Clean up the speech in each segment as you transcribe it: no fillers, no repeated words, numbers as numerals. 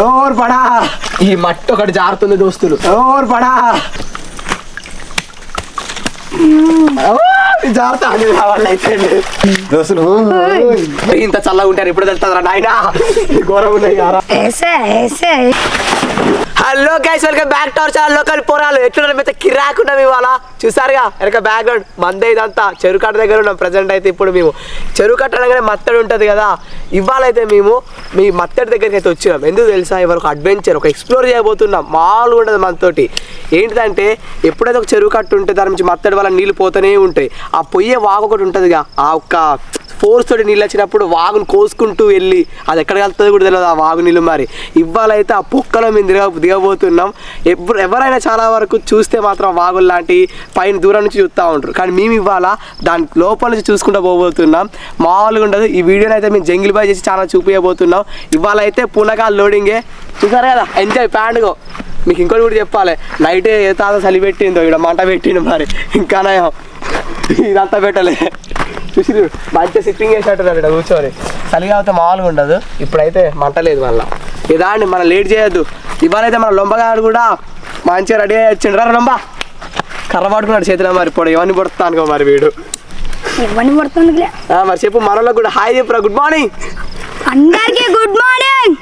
Or పడా ఈ మట్టి ఒకటి జారుతుంది దోస్తులు. ఓర్ పడా జాగ్రత్త అయితే దోస్తులు ఇంత చల్లగా ఉంటారు ఇప్పుడు తెలుస్తుందిరా నాయనా ఘోరం ఉన్నాయి. Hello guys, welcome back to our channel local పోరాలు. ఎట్లున్నారు అయితే కిరాకున్నాం ఇవాళ. చూసారుగా వెనక బ్యాక్గ్రౌండ్ మందే ఇదంతా చెరుకట్ట దగ్గర ఉన్నాం ప్రజెంట్ అయితే. ఇప్పుడు మేము చెరుకట్ట అనగానే మత్తడి ఉంటుంది కదా, ఇవాళ అయితే మేము మీ మత్తడి దగ్గరికి అయితే వచ్చినాం. ఎందుకు తెలుసా, ఇవాళ ఒక అడ్వెంచర్, ఒక ఎక్స్ప్లోర్ చేయబోతున్నాం. మామూలుగా ఉంటుంది మనతోటి. ఏంటిదంటే ఎప్పుడైతే ఒక చెరువు కట్టు ఉంటే దాని నుంచి మత్తడి వల్ల నీళ్ళు పోతూనే ఉంటాయి. ఆ పొయ్యే వాగు ఒకటి ఉంటుందిగా, ఆ ఒక్క ఫోర్స్ తోటి నీళ్ళు వచ్చినప్పుడు వాగును కోసుకుంటూ వెళ్ళి అది ఎక్కడ వెళ్తుంది కూడా తెలియదు ఆ వాగు నీళ్ళు. మరి ఇవాళ అయితే ఆ పొక్కలో మేము దిగబోతున్నాం. ఎవరైనా చాలా వరకు చూస్తే మాత్రం వాగులు లాంటి పైన దూరం నుంచి చూస్తూ ఉంటారు, కానీ మేము ఇవాళ దాని లోపల నుంచి చూసుకుంటూ పోబోతున్నాం. మామూలుగా ఉండదు. ఈ వీడియోని అయితే మేము జంగిల్ బాయ్ చేసి చాలా చూపించబోతున్నాం. ఇవాళ అయితే పునకాలు లోడింగే. చూసారు కదా, ఎంజాయ్ ప్యాండుగో. మీకు ఇంకోటి కూడా చెప్పాలి, నైటే ఏ తాత చలి పెట్టిందో ఇక్కడ మంట పెట్టిండు. మరి ఇంకా ఇదంతా పెట్టలే. చూసి మంచిగా సిట్టింగ్ వేసినట్టున్నారు ఇక్కడ కూర్చొని. చలిగా అయితే మామూలుగా ఉండదు. ఇప్పుడైతే మంట లేదు మళ్ళీ. ఇదా అండి, మనం లేట్ చేయొద్దు. ఇవాళ అయితే మన లొంబగాడు కూడా మంచిగా రెడీ అయ్యి వచ్చిండు. రా లొంబ, కర్ర పట్టుకున్నాడు చేతిలో. మరి ఇప్పుడు ఎవరిని పడుతా అనుకో మరి వీడు. మరి చెప్పు మనలో కూడా హాయ్ చెప్పురా. గుడ్ మార్నింగ్ అందరికీ. Good morning.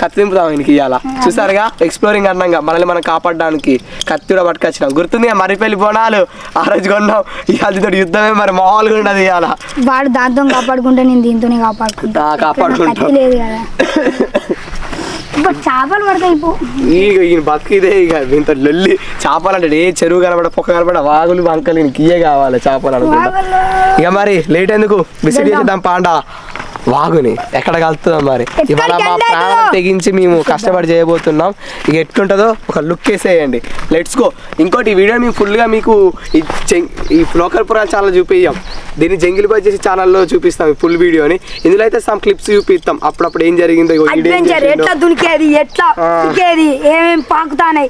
కత్తి దింపుతాం ఇంక ఇవాళ. చూసారుగా ఎక్స్ప్లోరింగ్ అన్నాగా మనల్ని మనం కాపాడడానికి కత్తి కూడా పట్టుకొచ్చినాం. గుర్తుంది మరిపల్లి బోనాలు ఆ రోజు కొన్నాం. ఇవాళ యుద్ధమే మరి మామూలుగా ఉండదు. ఇవాళ వాడు దాంతో కాపాడుకుంటా, నేను దీంతోనే కాపాడుకుంటా. లేదు కదా, చేపలు పడతాయి. ఈయన బతుకు ఇదే. ఇక ఇంత లొల్లి చేపలు అంటే ఏ చెరువు కనబడ పొక్క కనబడ వాగులు వంకలు ఇంక ఇయే కావాలి చేపలు అనుకుంటా. ఇక మరి లేట్ ఎందుకు, విసిట్ చేసేద్దాం పాండా వాగుని. ఎక్కడ కలుపుతున్నాం మరి ఇవాళ మా ప్రాణం తెగించి మేము కష్టపడి చేయబోతున్నాం. ఇక ఎట్లుంటుందో ఒక లుక్ వేసేయండి. Let's go. ఇంకోటి ఈ వీడియో మేము ఫుల్గా మీకు ఈ లోకల్ పురాణ ఛానల్ చూపించాం. దీన్ని జంగిల్ బాయ్ చేసి ఛానల్లో చూపిస్తాం ఫుల్ వీడియోని. ఇందులో అయితే సమ్ క్లిప్స్ చూపిస్తాం. అప్పుడప్పుడు ఏం జరిగిందో, ఎట్లా దునికేది, ఎట్లా ఏమేమి పాకుతానే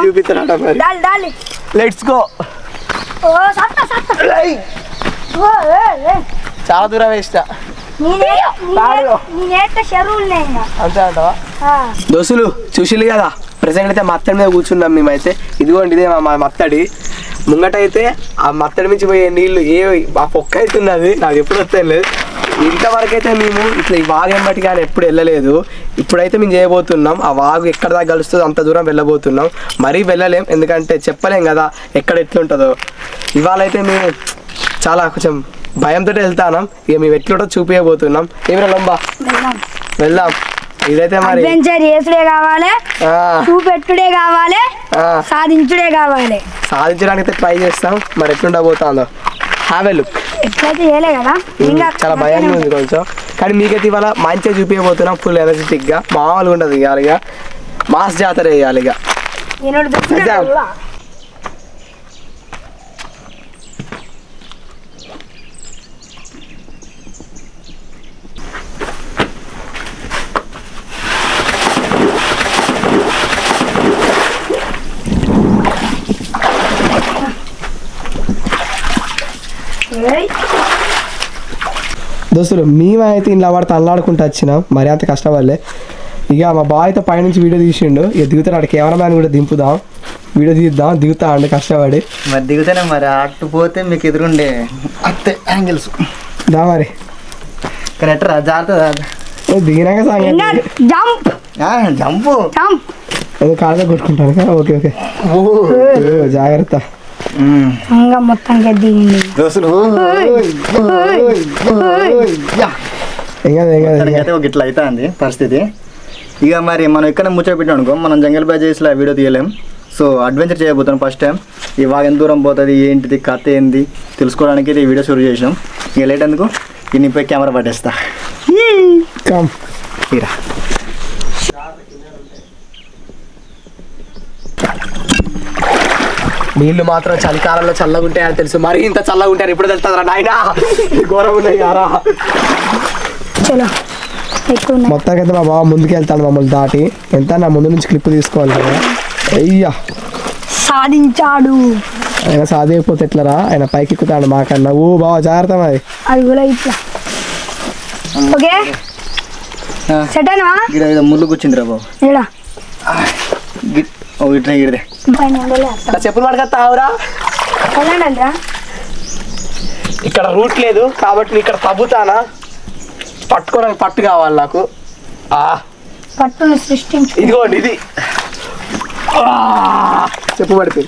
చూపిస్తారట మరి. Let's go. చాలా దూరం వేస్తా అంతే అంటావా. దోస్తులు చూసిలు కదా, ప్రెసెంట్ అయితే మత్తడి మీద కూర్చున్నాం మేమైతే. ఇదిగోండి ఇదే మా మత్తడి. ముంగటైతే ఆ మత్తడి నుంచి పోయే నీళ్ళు ఆ పొక్క అవుతున్నది. నాకు ఎప్పుడు వస్తలేదు. ఇంతవరకు అయితే మేము ఇట్లా ఈ వాగు ఎంబటి కానీ ఎప్పుడు వెళ్ళలేదు. ఇప్పుడైతే మేము చేయబోతున్నాం. ఆ వాగు ఎక్కడ దాకా కలుస్తుందో అంత దూరం వెళ్ళబోతున్నాం. మరీ వెళ్ళలేం, ఎందుకంటే చెప్పలేం కదా ఎక్కడ ఎట్లుంటుందో. ఇవాళ అయితే మేము చాలా కొంచెం భయంతో వెళ్తాం. ఇక మేము ఎట్లుంటో చూపించబోతున్నాం. ఏమైనా లొంబా వెళ్దాం. ఇదైతే మరి చేసుడే కావాలి, చూపెట్టుడే కావాలి, సాధించుడే కావాలి. సాధించడానికి ట్రై చేస్తాం. మరి ఎట్లుండబోతుందో హ్యావ్ ఎ లుక్. ఎట్లయితే చేయలే కదా, చాలా భయంగా ఉంది కొంచెం, కానీ మీకైతే ఇవాళ మంచిగా చూపించబోతున్నాం. ఫుల్ ఎనర్జెటిక్ గా మామూలుగా ఉండదు. ఇక మాస్ జాతర వేయాలి. ఇక దోస్తులు మేమైతే ఇంట్లో పడితే అల్లాడుకుంటూ వచ్చినాం. మరి అంత కష్టపడలే. ఇక మా బాయ్ అయితే పైనుంచి వీడియో తీసిండు. ఇక దిగుతాడు. అక్కడ కెమెరామ్యాన్ కూడా దింపుదాం, వీడియో తీద్దాం. దిగుతా అండి కష్టపడి. మరి దిగుతానే మరి అటు పోతే మీకు ఎదురుండే అత్తే యాంగిల్స్ దా మరి కరెక్టరా జాగ్రత్త. దిగినాక జంపు కాళ్ళ కొట్టుకుంటాను. ఓకే ఓకే జాగ్రత్త. మొత్తం దోస్తులు ఇట్లా అవుతుంది పరిస్థితి. ఇక మరి మనం ఇక్కడ ముచ్చట పెట్టాం అనుకో, మనం జంగల్ బాయ్ చేసి వీడియో తీయలేం. సో అడ్వెంచర్ చేయబోతున్నాం ఫస్ట్ టైం. ఈ వాగు ఎంత దూరం పోతుంది, ఏంటిది కథ ఏంది తెలుసుకోవడానికి ఈ వీడియో షూట్ చేసాం. ఇక లేట్ ఎందుకు, ఇన్ని పోయి కెమెరా పట్టేస్తా. తీరా నీళ్ళు మాత్రం చలికాలంలో చల్లగా ఉంటాయని తెలుసు. మరి ఇంత చల్లగా ఉంటారు ఇప్పుడు తెలుస్తుందిరా నాయనా. ఘోరం ఉన్నాయి యారా. మొత్తానికి అయితే మా బావ ముందుకు వెళ్తాను మమ్మల్ని దాటి. ఎంత నా ముందు నుంచి క్లిప్ తీసుకోవాలి కదా. అయ్యా సాధించాడు. ఆయన సాధిపోతే ఎట్లరా, ఆయన పైకి ఎక్కుతాడు మాకన్నా. ఓ బావ జాగ్రత్త. మరి అది కూడా ఇట్లా ఓకే. సెట్ అయినా ఇక్కడ ముళ్ళు కూర్చుందిరా బాబు. ఇలా ఇట్లా ఇడిదే పైన ఉండలే నా చెప్పులు పడకత్తావురా. వెళ్ళండి. ఇక్కడ రూట్ లేదు కాబట్టి నేను ఇక్కడ తవ్వుతానా. పట్టుకోవడానికి పట్టు కావాలి నాకు. పట్టును సృష్టించు. ఇదిగోండి ఇది. చెప్పు పడిపోయి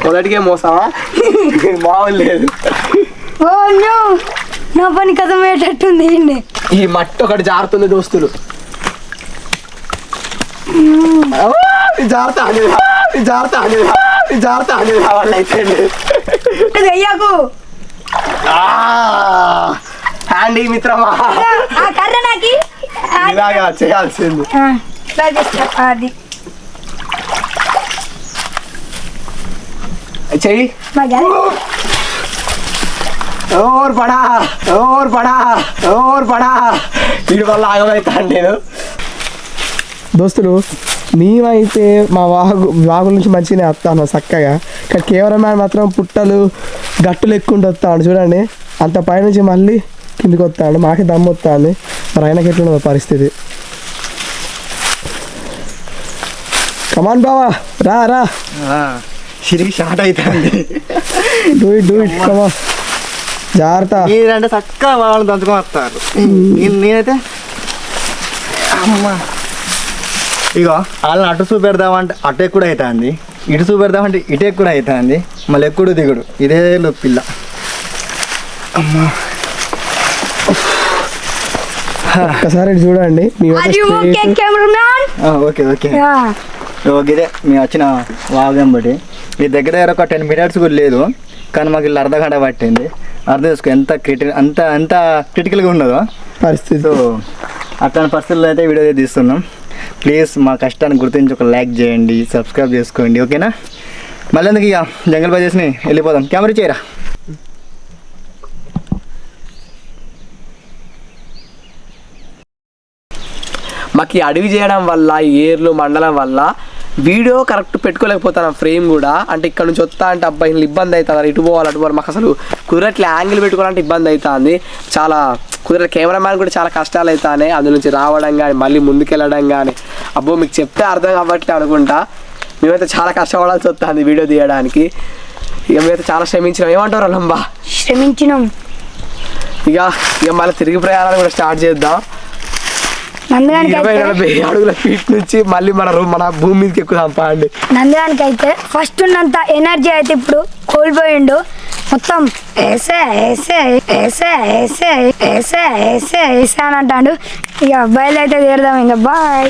మొదటికే మోసామా మామూలు లేదు. ఓ నో, నా పని కథమయ్యేటట్టుంది. ఈ మట్టి ఒకటి జారుతుంది దోస్తులు. జాగ్రత్త అయ్యాకు హ్యాండీ మిత్రమా ఆ కర్ర నాకి ఇలాగా చేయాల్సింది. అది చెయ్యి. ఓర్ పడా వీడి వల్ల ఆగమవుతాను నేను. దోస్తులు మేమైతే మా వాగుల నుంచి మంచిగానే వస్తాను చక్కగా. ఇక్కడ కెమెరామ్యాన్ మాత్రం పుట్టలు గట్టులు ఎక్కుంటూ వస్తాడు చూడండి. అంత పైనుంచి మళ్ళీ కిందికి వస్తాడు. మాకే దమ్ము వస్తాను. మరి ఆయనకి ఎట్లున్నదో పరిస్థితి. కమాన్ బావా రా సిరికి షార్ట్ అవుతుంది. డూ ఇట్ కమా. జాగ్రత్త. మీరంటే చక్కగా వాళ్ళు దంచుకొని వస్తారు. నేనైతే అమ్మ ఇగో వాళ్ళని అటు చూపెడదామంటే అటు ఎక్కువ అవుతుంది, ఇటు చూపెడదామంటే ఇటు ఎక్కువ అవుతుంది. మళ్ళీ ఎక్కుడు దిగుడు ఇదే పిల్ల. అమ్మా ఒక్కసారి చూడండి. ఓకే ఇదే మేము వచ్చిన వాగం బట్టి మీ దగ్గర ఒక 10 minutes కూడా లేదు, కానీ మాకు ఇలా అర్ధగంట పట్టింది. అర్థం చేసుకో ఎంత అంత క్రిటికల్గా ఉన్నదో పరిస్థితి. సో అట్లాంటి పరిస్థితుల్లో అయితే వీడియో తీస్తున్నాం. ప్లీజ్ మా కష్టాన్ని గుర్తించి ఒక లైక్ చేయండి, సబ్స్క్రైబ్ చేసుకోండి. ఓకేనా? మళ్ళీ ఎందుకు ఇక జంగల్ బజెస్ని వెళ్ళిపోదాం. కెమెరా చేయరా. మాకు ఈ అడవి చేయడం వల్ల, ఏర్లు మండలం వల్ల వీడియో కరెక్ట్ పెట్టుకోలేకపోతాను. ఫ్రేమ్ కూడా అంటే ఇక్కడ నుంచి వస్తా అంటే అబ్బాయి ఇబ్బంది అవుతుంది. ఇటు పోవాలి అటు పోవాలి. మాకు అసలు కుదరట్లే. యాంగిల్ పెట్టుకోవాలంటే ఇబ్బంది అవుతుంది. చాలా కుదరట్లే. కెమెరామ్యాన్ కూడా చాలా కష్టాలు అవుతాయి. అందులో నుంచి రావడం కానీ మళ్ళీ ముందుకెళ్ళడం కానీ. అబ్బో మీకు చెప్తే అర్థం కావట్లే అనుకుంటా. మేమైతే చాలా కష్టపడాల్సి వస్తుంది వీడియో తీయడానికి. ఇక మేమైతే చాలా శ్రమించినాం. ఏమంటారు లంబా? శ్రమించినాం. ఇక మళ్ళీ తిరిగి ప్రయాణాలు కూడా స్టార్ట్ చేద్దాం. 20-40 అడుగుల ఫీట్ నుంచి మళ్ళీ మన భూమి మీదకి ఎక్కుదాం పాండి. నందగానికి అయితే ఫస్ట్ ఉన్నంత ఎనర్జీ అయితే ఇప్పుడు కోల్పోయిండు. మొత్తం ఏసే అని అంటాడు. ఇక బయలు అయితే తీరుదాం. ఇంకా బాయ్.